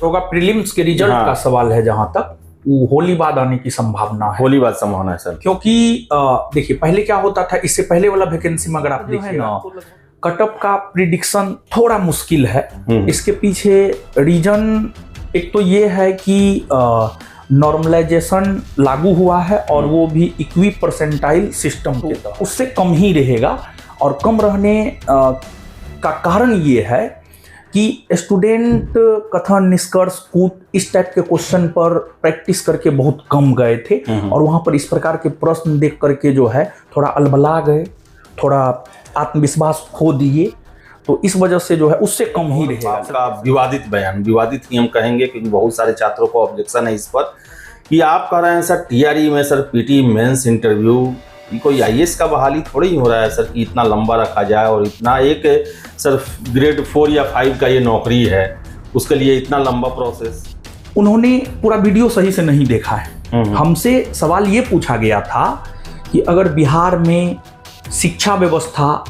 होगा प्रीलिम्स के रिजल्ट का सवाल है, जहां तक वो होली बाद आने की संभावना है। होली बाद संभावना है सर, क्योंकि देखिए पहले क्या होता था, इससे पहले वाला वैकेंसी में अगर आप देखिए ना, कटअप का प्रिडिक्शन थोड़ा मुश्किल है। इसके पीछे रीजन एक तो ये है कि नॉर्मलाइजेशन लागू हुआ है और वो भी इक्वी परसेंटाइल सिस्टम के तहत, उससे कम ही रहेगा। और कम रहने का कारण ये है कि स्टूडेंट कथन, निष्कर्ष, कूट इस टाइप के क्वेश्चन पर प्रैक्टिस करके बहुत कम गए थे और वहाँ पर इस प्रकार के प्रश्न देख करके जो है थोड़ा अलबला गए, थोड़ा आत्मविश्वास खो दिए। तो इस वजह से जो है उससे कम ही रहेगा। आपका विवादित बयान, विवादित ही हम कहेंगे क्योंकि बहुत सारे छात्रों को ऑब्जेक्शन है इस पर कि आप कह रहे हैं सर टीआरई में सर पीटी मेंस इंटरव्यू, कोई आईएएस का बहाली थोड़ी हो रहा है सर कि इतना लंबा रखा जाए और इतना एक सर ग्रेड 4 या 5 का ये नौकरी है, उसके लिए इतना लंबा प्रोसेस। उन्होंने पूरा वीडियो सही से नहीं देखा है। हमसे सवाल ये पूछा गया था कि अगर बिहार में शिक्षा व्यवस्था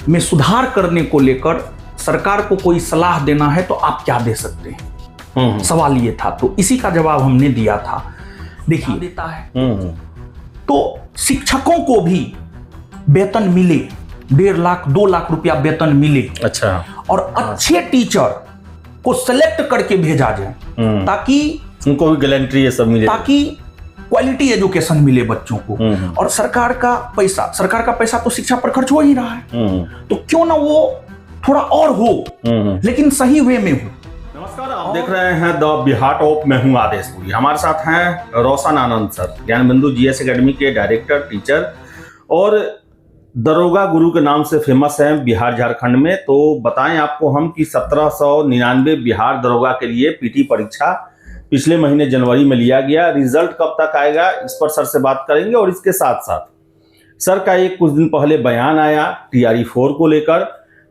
में सुधार करने को लेकर सरकार को कोई सलाह देना है तो आप क्या दे सकते हैं, सवाल ये था। तो इसी का जवाब हमने दिया था। देखिए देता है तो शिक्षकों को भी वेतन मिले, 1.5 लाख 2 लाख रुपया वेतन मिले। अच्छा। और अच्छे टीचर को सेलेक्ट करके भेजा जाए ताकि उनको भी गैलेंट्री ये सब मिले, ताकि क्वालिटी एजुकेशन मिले बच्चों को। और सरकार का पैसा तो शिक्षा पर खर्च हो ही रहा है, तो क्यों ना वो थोड़ा और हो, लेकिन सही वे में हो। नमस्कार, आप देख रहे हैं द बिहार टॉप, मैं हूं आदेश पुरी। हमारे साथ हैं रोशन आनंद सर, ज्ञान बिंदु जीएस एकेडमी के डायरेक्टर, टीचर और दरोगा गुरु के नाम से फेमस हैं बिहार झारखंड में। तो बताएं आपको हम कि 1799 बिहार दरोगा के लिए पीटी परीक्षा पिछले महीने जनवरी में लिया गया। रिजल्ट कब तक आएगा इस पर सर से बात करेंगे। और इसके साथ साथ सर का एक कुछ दिन पहले बयान आया टीआरई 4 को लेकर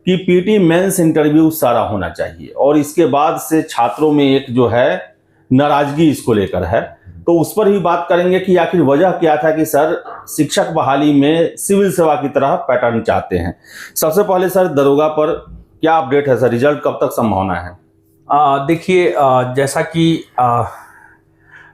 कि पीटी मेंस इंटरव्यू सारा होना चाहिए, और इसके बाद से छात्रों में एक जो है नाराजगी इसको लेकर है। तो उस पर ही बात करेंगे कि आखिर वजह क्या था कि सर शिक्षक बहाली में सिविल सेवा की तरह पैटर्न चाहते हैं। सबसे पहले सर दरोगा पर क्या अपडेट है सर, रिजल्ट कब तक संभावना है? देखिए जैसा कि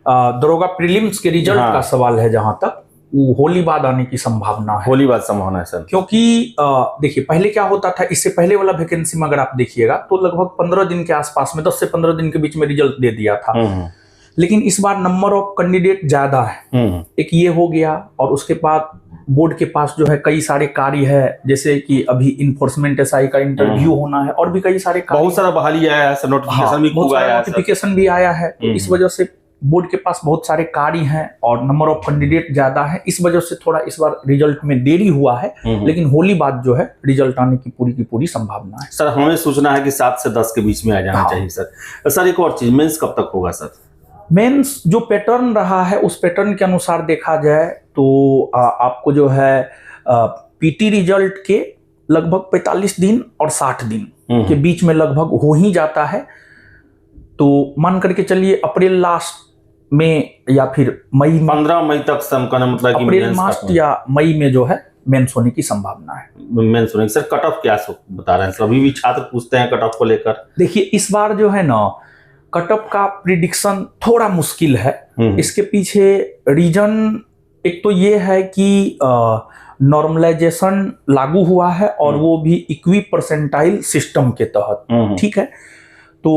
दरोगा प्रीलिम्स के रिजल्ट का सवाल है, जहां तक वो होली बाद आने की संभावना है। होली बाद संभावना है सर, क्योंकि देखिए पहले क्या होता था, इससे पहले वाला वैकेंसी में अगर आप देखिएगा तो लगभग 15 दिन के आसपास में, 10 से 15 दिन के बीच में रिजल्ट दे दिया था। लेकिन इस बार नंबर ऑफ कैंडिडेट ज्यादा है, एक ये हो गया। और उसके बाद बोर्ड के पास जो है कई सारे कार्य है, जैसे कि अभी इन्फोर्समेंट एसआई का इंटरव्यू होना है और भी कई सारे कार्य, बहुत सारा बहाली आया है सर, नोटिफिकेशन भी आया है। तो इस वजह से बोर्ड के पास बहुत सारे कार्य हैं और नंबर ऑफ कैंडिडेट ज्यादा है, इस वजह से थोड़ा इस बार रिजल्ट में देरी हुआ है। लेकिन होली बाद जो है रिजल्ट आने की पूरी संभावना है। सर हमें सूचना है कि 7 से 10 के बीच में आ जाना चाहिए सर। सर एक और चीज, मेंस कब तक होगा सर? मेंस जो पैटर्न रहा है उस पैटर्न के अनुसार देखा जाए तो आपको जो है पीटी रिजल्ट के लगभग 45 दिन और 60 दिन के बीच में लगभग हो ही जाता है। तो मान करके चलिए अप्रैल लास्ट में या फिर मई, 15 मई तक मतलब अप्रैल मार्च या मई में जो है मेंस होने की संभावना है। मेंस होने सर कट ऑफ क्या बता रहे हैं सर? अभी भी छात्र पूछते हैं कट ऑफ को लेकर। देखिए इस बार जो है ना, कटअप का प्रिडिक्शन थोड़ा मुश्किल है। इसके पीछे रीजन एक तो ये है कि नॉर्मलाइजेशन लागू हुआ है और वो भी इक्वी परसेंटाइल सिस्टम के तहत, ठीक है। तो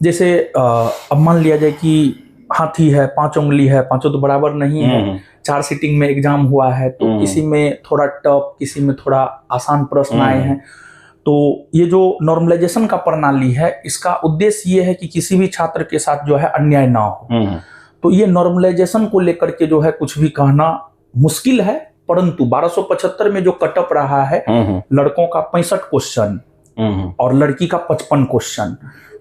जैसे अब मान लिया जाए कि हाथी है, 5 उंगली है, पांचों तो बराबर नहीं है। 4 सीटिंग में एग्जाम हुआ है, तो किसी में थोड़ा टफ, किसी में थोड़ा आसान प्रश्न आए हैं। तो ये जो नॉर्मलाइजेशन का प्रणाली है, इसका उद्देश्य ये है कि किसी भी छात्र के साथ जो है अन्याय ना हो। तो ये नॉर्मलाइजेशन को लेकर के जो है कुछ भी कहना मुश्किल है। परंतु 1275 में जो कटअप रहा है, लड़कों का 65 क्वेश्चन और लड़की का 55 क्वेश्चन,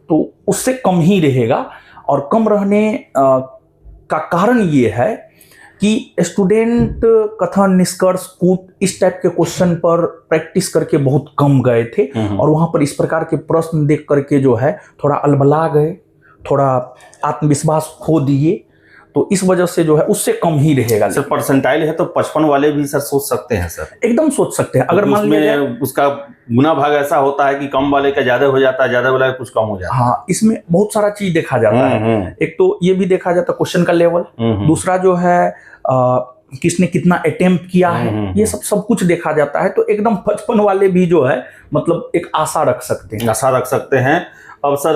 तो उससे कम ही रहेगा। और कम रहने का कारण ये है कि स्टूडेंट कथन, निष्कर्ष, कूट इस टाइप के क्वेश्चन पर प्रैक्टिस करके बहुत कम गए थे और वहां पर इस प्रकार के प्रश्न देख करके जो है थोड़ा अलबला गए, थोड़ा आत्मविश्वास खो दिए। तो इस वजह से जो है उससे कम ही रहेगा। सर परसेंटाइल है तो 55 वाले भी सर सोच सकते हैं सर? एकदम सोच सकते हैं। अगर मान लिया उसका गुना भाग ऐसा होता है कि कम वाले का ज्यादा हो जाता है, ज्यादा वाले का कुछ कम हो जाता है। हाँ, इसमें बहुत सारा चीज देखा जाता है। एक तो ये भी देखा जाता है क्वेश्चन का लेवल, दूसरा जो है किसने कितना अटेम्प्ट किया है, ये सब कुछ देखा जाता है। तो एकदम 55 वाले भी जो है मतलब एक आशा रख सकते हैं, आशा रख सकते हैं। अब सर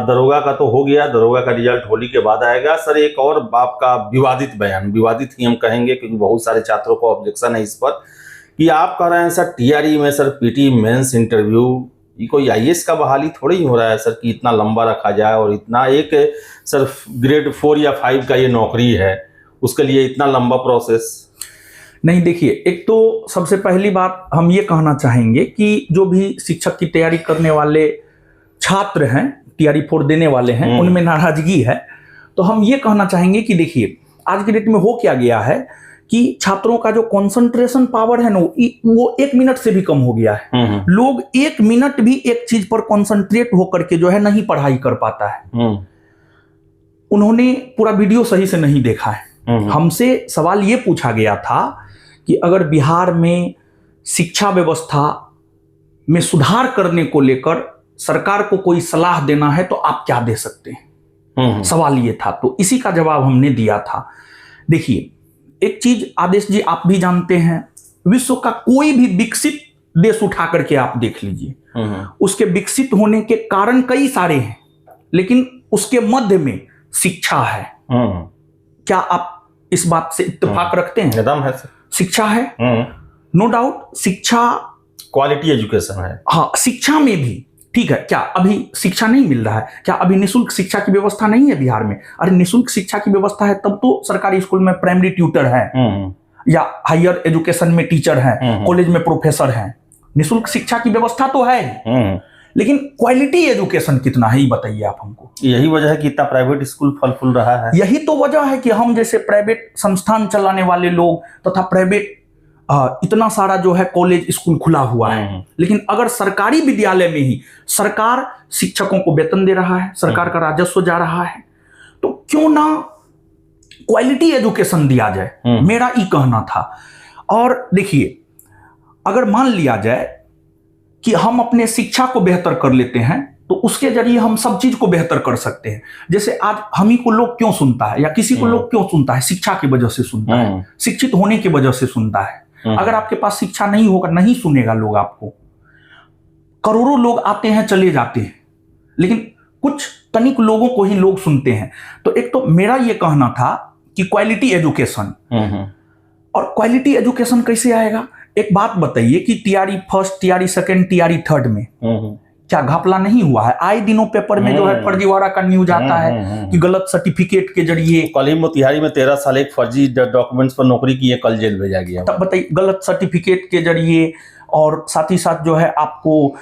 दरोगा का तो हो गया, दरोगा का रिजल्ट होली के बाद आएगा। सर एक और आपका विवादित बयान, विवादित ही हम कहेंगे क्योंकि बहुत सारे छात्रों को ऑब्जेक्शन है इस पर, कि आप कह रहे हैं सर टीआरई में सर पीटी मेंस इंटरव्यू, ये कोई आईएएस का बहाली थोड़ी ही हो रहा है सर कि इतना लंबा रखा जाए और इतना एक सर ग्रेड 4 या 5 का ये नौकरी है, उसके लिए इतना लंबा प्रोसेस। नहीं, देखिए, एक तो सबसे पहली बात हम ये कहना चाहेंगे कि जो भी शिक्षक की तैयारी करने वाले छात्र हैं, टीआरई 4 देने वाले हैं, उनमें नाराजगी है। तो हम ये कहना चाहेंगे कि देखिए आज की डेट में हो क्या गया है कि छात्रों का जो कंसंट्रेशन पावर है ना वो 1 मिनट से भी कम हो गया है। लोग 1 मिनट भी एक चीज पर कंसंट्रेट होकर के जो है नहीं पढ़ाई कर पाता है। उन्होंने पूरा वीडियो सही से नहीं देखा है। हमसे सवाल ये पूछा गया था कि अगर बिहार में शिक्षा व्यवस्था में सुधार करने को लेकर सरकार को कोई सलाह देना है तो आप क्या दे सकते हैं, सवाल ये था। तो इसी का जवाब हमने दिया था। देखिए एक चीज आदेश जी आप भी जानते हैं, विश्व का कोई भी विकसित देश उठा करके आप देख लीजिए, उसके विकसित होने के कारण कई सारे हैं, लेकिन उसके मध्य में शिक्षा है। क्या आप इस बात से इत्तेफाक रखते हैं? एकदम है सर, शिक्षा है, नो डाउट। शिक्षा क्वालिटी एजुकेशन है। हाँ, शिक्षा में भी ठीक है। क्या अभी शिक्षा नहीं मिल रहा है? क्या अभी निःशुल्क शिक्षा की व्यवस्था नहीं है बिहार में? अरे निःशुल्क शिक्षा की व्यवस्था है तब तो सरकारी स्कूल में प्राइमरी ट्यूटर है या हायर एजुकेशन में टीचर है, कॉलेज में प्रोफेसर है। निःशुल्क शिक्षा की व्यवस्था तो है, लेकिन क्वालिटी एजुकेशन कितना है ये बताइए आप हमको। यही वजह है कि इतना प्राइवेट स्कूल फल फूल रहा है। यही तो वजह है कि हम जैसे प्राइवेट संस्थान चलाने वाले लोग तथा प्राइवेट इतना सारा जो है कॉलेज स्कूल खुला हुआ है, लेकिन अगर सरकारी विद्यालय में ही सरकार शिक्षकों को वेतन दे रहा है, सरकार का राजस्व जा रहा है, तो क्यों ना क्वालिटी एजुकेशन दिया जाए, मेरा ये कहना था। और देखिए अगर मान लिया जाए कि हम अपने शिक्षा को बेहतर कर लेते हैं तो उसके जरिए हम सब चीज को बेहतर कर सकते हैं। जैसे आज हम ही को लोग क्यों सुनता है या किसी को लोग क्यों सुनता है? शिक्षा की वजह से सुनता है, शिक्षित होने की वजह से सुनता है। अगर आपके पास शिक्षा नहीं होगा नहीं सुनेगा लोग आपको। करोड़ों लोग आते हैं चले जाते हैं, लेकिन कुछ तनिक लोगों को ही लोग सुनते हैं। तो एक तो मेरा ये कहना था कि क्वालिटी एजुकेशन, और क्वालिटी एजुकेशन कैसे आएगा? एक बात बताइए कि टीआरई 1, टीआरई 2, टीआरई 3 में क्या घपला नहीं हुआ है? आए दिनों पेपर में जो है फर्जीवाड़ा का न्यूज आता है कि गलत सर्टिफिकेट के जरिए। कल ही मोतिहारी में 13 साल एक फर्जी डॉक्यूमेंट्स पर नौकरी की है, कल जेल भेजा गया। तब बताइए, गलत सर्टिफिकेट के जरिए और साथ ही साथ जो है आपको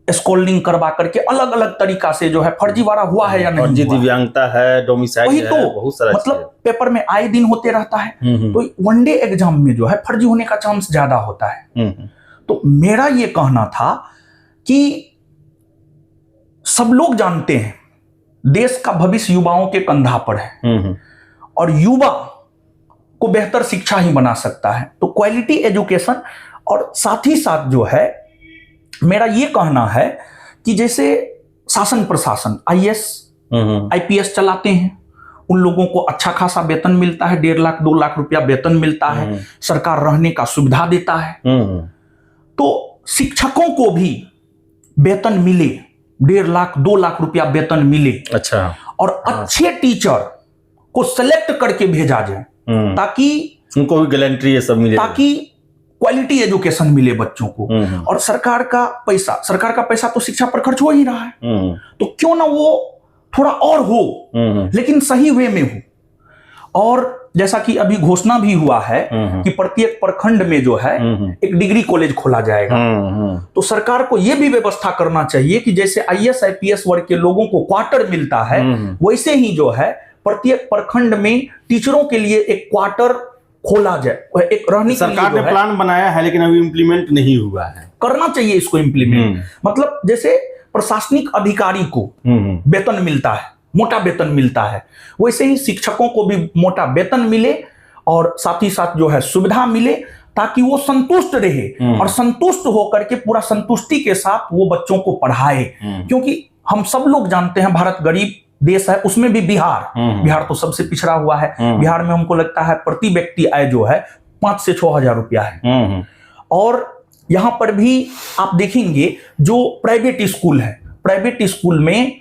स्कॉल्डिंग करवा करके अलग अलग तरीका से जो है फर्जीवाड़ा हुआ है या नहीं फर्जी हुआ? दिव्यांगता है, डोमिसाइल है, तो बहुत सारा मतलब पेपर में आए दिन होते रहता है। तो वनडे एग्जाम में जो है फर्जी होने का चांस ज्यादा होता है। तो मेरा ये कहना था कि सब लोग जानते हैं देश का भविष्य युवाओं के कंधा पर है और युवा को बेहतर शिक्षा ही बना सकता है। तो क्वालिटी एजुकेशन, और साथ ही साथ जो है मेरा ये कहना है कि जैसे शासन प्रशासन आईएएस आईपीएस चलाते हैं, उन लोगों को अच्छा खासा वेतन मिलता है, 1.5 लाख 2 लाख रुपया वेतन मिलता है, सरकार रहने का सुविधा देता है। तो शिक्षकों को भी वेतन मिले, 1.5 लाख 2 लाख रुपया वेतन मिले। अच्छा। और अच्छे टीचर को सेलेक्ट करके भेजा जाए ताकि उनको भी गारंटी ये सब मिले, ताकि क्वालिटी एजुकेशन मिले बच्चों को। और सरकार का पैसा तो शिक्षा पर खर्च हो ही रहा है, तो क्यों ना वो थोड़ा और हो, लेकिन सही वे में हो। और जैसा कि अभी घोषणा भी हुआ है कि प्रत्येक प्रखंड में जो है एक डिग्री कॉलेज खोला जाएगा। तो सरकार को यह भी व्यवस्था करना चाहिए कि जैसे आईएएस आईपीएस वर्ग के लोगों को क्वार्टर मिलता है, वैसे ही जो है प्रत्येक प्रखंड में टीचरों के लिए एक क्वार्टर खोला जाए। एक रहने के लिए सरकार ने प्लान बनाया है, लेकिन अभी इम्प्लीमेंट नहीं हुआ है। करना चाहिए इसको इम्प्लीमेंट। मतलब जैसे प्रशासनिक अधिकारी को वेतन मिलता है, मोटा वेतन मिलता है, वैसे ही शिक्षकों को भी मोटा वेतन मिले और साथ ही साथ जो है सुविधा मिले, ताकि वो संतुष्ट रहे और संतुष्ट होकर के पूरा संतुष्टि के साथ वो बच्चों को पढ़ाए। क्योंकि हम सब लोग जानते हैं भारत गरीब देश है, उसमें भी बिहार तो सबसे पिछड़ा हुआ है। बिहार में हमको लगता है प्रति व्यक्ति आय जो है 5 से 6 हजार रुपया है। और यहां पर भी आप देखेंगे जो प्राइवेट स्कूल है, प्राइवेट स्कूल में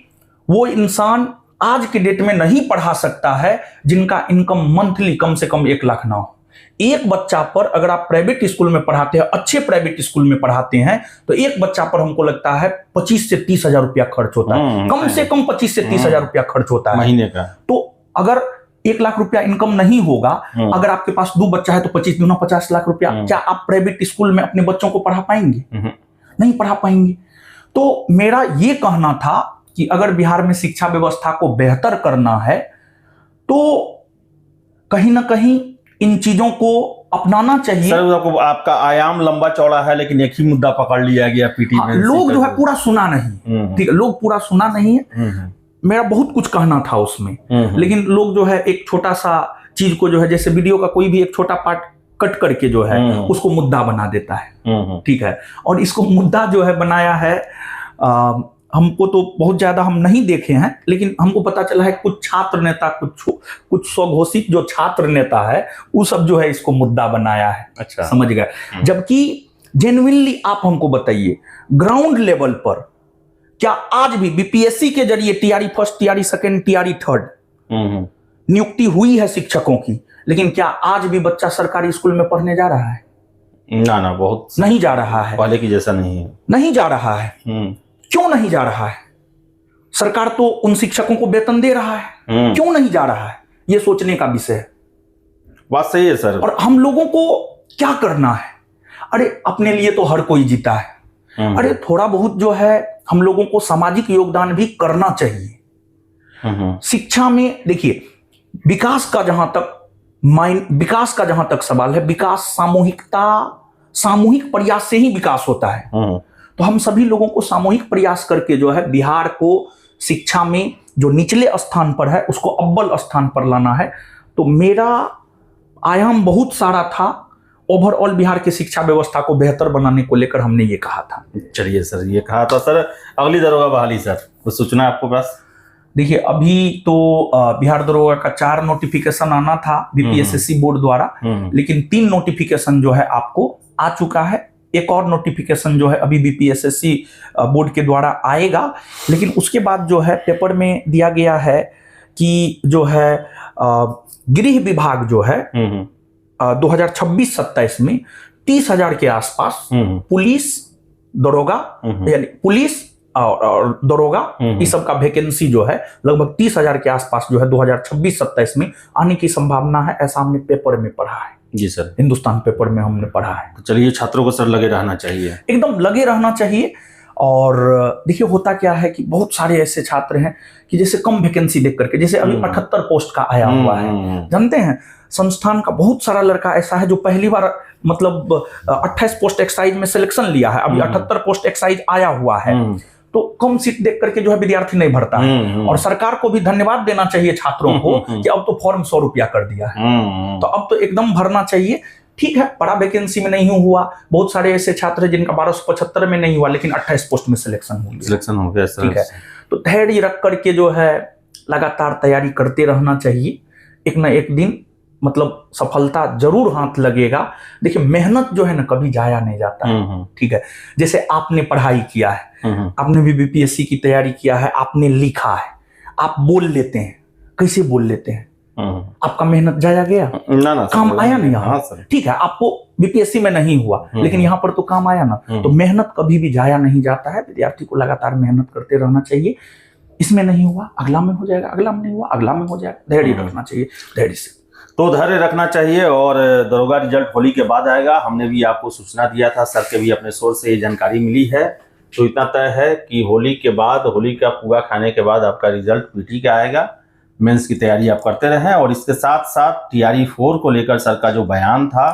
वो इंसान आज के डेट में नहीं पढ़ा सकता है जिनका इनकम मंथली कम से कम 1 लाख ना हो। एक बच्चा पर अगर आप प्राइवेट स्कूल में पढ़ाते हैं, अच्छे प्राइवेट स्कूल में पढ़ाते हैं, तो एक बच्चा पर हमको लगता है 25 से 30 हजार रुपया खर्च होता है, कम से कम 25 से 30 हजार रुपया खर्च होता है महीने का। तो अगर 1 लाख रुपया इनकम नहीं होगा, अगर आपके पास 2 बच्चा है तो 25 दूना 50 लाख रुपया, क्या आप प्राइवेट स्कूल में अपने बच्चों को पढ़ा पाएंगे? नहीं पढ़ा पाएंगे। तो मेरा ये कहना था कि अगर बिहार में शिक्षा व्यवस्था को बेहतर करना है तो कहीं ना कहीं इन चीजों को अपनाना चाहिए। सर आपका आयाम लंबा चौड़ा है, लेकिन एक ही मुद्दा पकड़ लिया गया पीटी में। लोग जो है पूरा सुना नहीं, ठीक है, लोग पूरा सुना नहीं है। मेरा बहुत कुछ कहना था उसमें, लेकिन लोग जो है एक छोटा सा चीज को जो है, जैसे वीडियो का कोई भी एक छोटा पार्ट कट करके जो है उसको मुद्दा बना देता है, ठीक है। और इसको मुद्दा जो है बनाया है, हमको तो बहुत ज्यादा हम नहीं देखे हैं, लेकिन हमको पता चला है कुछ छात्र नेता, कुछ स्वघोषित जो छात्र नेता है वो सब जो है इसको मुद्दा बनाया है। अच्छा, समझ गए। जबकि जेन्युइनली आप हमको बताइए ग्राउंड लेवल पर क्या आज भी बीपीएससी के जरिए TRE first, TRE second, TRE third नियुक्ति हुई है शिक्षकों की, लेकिन क्या आज भी बच्चा सरकारी स्कूल में पढ़ने जा रहा है? ना, बहुत नहीं जा रहा है, पहले की जैसा नहीं है, नहीं जा रहा है। क्यों नहीं जा रहा है? सरकार तो उन शिक्षकों को वेतन दे रहा है, क्यों नहीं जा रहा है? ये सोचने का विषय है। बात सही है सर। और हम लोगों को क्या करना है? अरे अपने लिए तो हर कोई जीता है, अरे थोड़ा बहुत जो है हम लोगों को सामाजिक योगदान भी करना चाहिए। शिक्षा में देखिए, विकास का जहां तक सवाल है, विकास सामूहिक प्रयास से ही विकास होता है। तो हम सभी लोगों को सामूहिक प्रयास करके जो है बिहार को शिक्षा में जो निचले स्थान पर है उसको अव्वल स्थान पर लाना है। तो मेरा आयाम बहुत सारा था, ओवरऑल बिहार की शिक्षा व्यवस्था को बेहतर बनाने को लेकर हमने ये कहा था। चलिए सर, ये कहा था सर। अगली दरोगा बहाली सर, कुछ सूचना आपको पास? देखिए, अभी तो बिहार दरोगा का 4 नोटिफिकेशन आना था बीपीएसएससी बोर्ड द्वारा, लेकिन 3 नोटिफिकेशन जो है आपको आ चुका है। एक और नोटिफिकेशन जो है अभी बीपीएसएससी बोर्ड के द्वारा आएगा, लेकिन उसके बाद जो है पेपर में दिया गया है कि जो है गृह विभाग जो है 2026-27 में 30,000 के आसपास पुलिस दरोगा, यानी पुलिस और दरोगा इस सब का वैकेंसी जो है लगभग 30,000 के आसपास जो है 2026-27 में आने की संभावना है। ऐसा हमने पेपर में पढ़ा है। जी सर, हिंदुस्तान पेपर में हमने पढ़ा है। तो चलिए, छात्रों को सर लगे रहना चाहिए, एकदम लगे रहना चाहिए। और देखिए होता क्या है कि बहुत सारे ऐसे छात्र हैं कि जैसे कम वैकेंसी देख करके, जैसे अभी 78 पोस्ट का आया हुआ है, जानते हैं संस्थान का बहुत सारा लड़का ऐसा है जो पहली बार मतलब 28 पोस्ट एक्साइज में सिलेक्शन लिया है, अभी 78 पोस्ट एक्साइज आया हुआ है। तो कम सीट देख करके जो है विद्यार्थी नहीं भरता है। और सरकार को भी धन्यवाद देना चाहिए छात्रों को कि अब तो फॉर्म 100 रुपया कर दिया है, तो अब तो एकदम भरना चाहिए। ठीक है, बड़ा वैकेंसी में नहीं हुआ, बहुत सारे ऐसे छात्र हैं जिनका 1275 में नहीं हुआ, लेकिन 28 पोस्ट में सिलेक्शन हो गया। ठीक है, तो धैर्य रख करके जो है लगातार तैयारी करते रहना चाहिए। एक ना एक दिन मतलब सफलता जरूर हाथ लगेगा। देखिए, मेहनत जो है ना कभी जाया नहीं जाता है। ठीक है, जैसे आपने पढ़ाई किया है, आपने भी बीपीएससी की तैयारी किया है, आपने लिखा है, आप बोल लेते हैं, कैसे बोल लेते हैं? आपका मेहनत जाया गया? ना, काम आया नहीं यहाँ? ठीक है, आपको बीपीएससी में नहीं हुआ, लेकिन यहाँ पर तो काम आया ना। तो मेहनत कभी भी जाया नहीं जाता है। विद्यार्थी को लगातार मेहनत करते रहना चाहिए। इसमें नहीं हुआ अगला में हो जाएगा, अगला में नहीं हुआ अगला में हो जाएगा। धैर्य रखना चाहिए, धैर्य से तो धैर्य रखना चाहिए। और दरोगा रिजल्ट होली के बाद आएगा। हमने भी आपको सूचना दिया था, सर के भी अपने सोर्स से ये जानकारी मिली है। तो इतना तय है कि होली के बाद, होली का पुआ खाने के बाद आपका रिजल्ट पीटी का आएगा। मेंस की तैयारी आप करते रहें। और इसके साथ साथ टीआरई 4 को लेकर सर का जो बयान था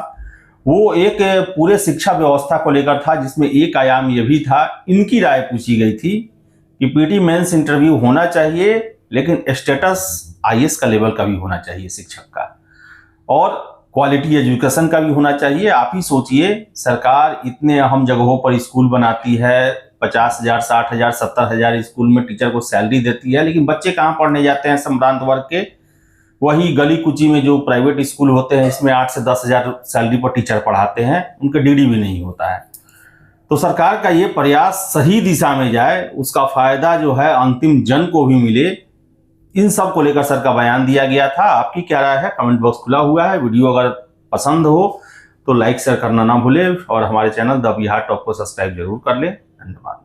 वो एक पूरे शिक्षा व्यवस्था को लेकर था, जिसमें एक आयाम ये भी था, इनकी राय पूछी गई थी कि पीटी मेंस इंटरव्यू होना चाहिए लेकिन स्टेटस आईएएस का लेवल का भी होना चाहिए शिक्षक का, और क्वालिटी एजुकेशन का भी होना चाहिए। आप ही सोचिए, सरकार इतने अहम जगहों पर स्कूल बनाती है, 50,000, 60,000, 70,000 स्कूल में टीचर को सैलरी देती है, लेकिन बच्चे कहाँ पढ़ने जाते हैं संभ्रांत वर्ग के? वही गली कुची में जो प्राइवेट स्कूल होते हैं, इसमें 8 से 10,000 सैलरी पर टीचर पढ़ाते हैं, उनका डीडी भी नहीं होता है। तो सरकार का ये प्रयास सही दिशा में जाए, उसका फायदा जो है अंतिम जन को भी मिले, इन सब को लेकर सर का बयान दिया गया था। आपकी क्या राय है? कमेंट बॉक्स खुला हुआ है। वीडियो अगर पसंद हो तो लाइक शेयर करना ना भूले, और हमारे चैनल द बिहार टॉप को सब्सक्राइब जरूर कर ले। धन्यवाद।